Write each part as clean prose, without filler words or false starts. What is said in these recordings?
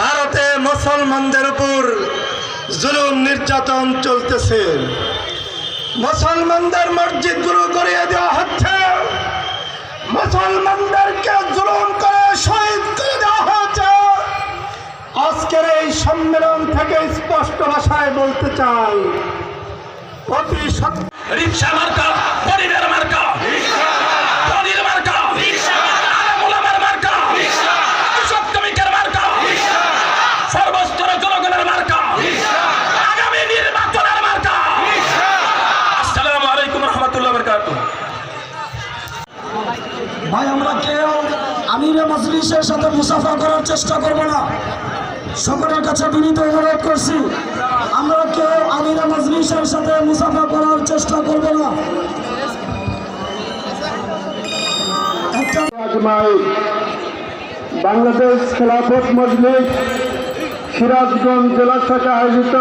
ভারতে মুসলমানদের উপর জুলুম নির্যাতন চলতেছে। মুসলমানদের মসজিদগুলো গড়িয়ে দেওয়া হচ্ছে, মুসলমানদেরকে জুলুম করে শহীদ করে দেওয়া হয়েছে। আজকের এই সম্মেলন থেকে স্পষ্ট ভাষায় বলতে চাই, অতি রিকশা মার্কা, গরিবের মার্কা, ধনীর মার্কা, আলেম ওলামার মার্কা, কৃষক শ্রমিকের মার্কা, সর্বস্তরের জনগণের মার্কা, আগামী নির্বাচনের মার্কা। আসসালামু আলাইকুম রহমতুল্লাহ বারাকাতুহু। ভাই, আমরা কেউ আমিরে মজলিসের সাথে মুসাফা করার চেষ্টা করব না। সকলের কাছে বিনীত অনুরোধ করছি, আমরা কেউ আমিরে মজলিসের সাথে মুসাফা করার চেষ্টা করব না। বাংলাদেশ খেলাফত মজলিস সিরাজগঞ্জ জেলা শাখা আয়োজিত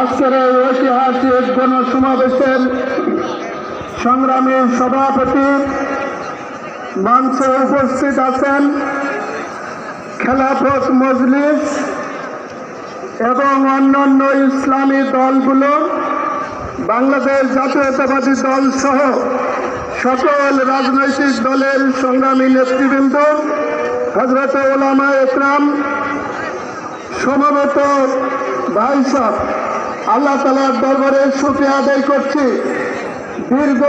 আজকের এই ঐতিহাসিক গণসমাবেশের সংগ্রামী সভাপতি মঞ্চে উপস্থিত আছেন খেলাফত মজলিস এবং অন্যান্য ইসলামী দলগুলো, বাংলাদেশ জাতীয়তাবাদী দল সহ সকল রাজনৈতিক দলের সংগ্রামী নেতৃবৃন্দ, হযরত উলামায়ে ইকরাম, সমবেত ভাই সাহেব, আল্লাহ তাআলার দরবারে শুকরিয়া আদায় করছি। দীর্ঘ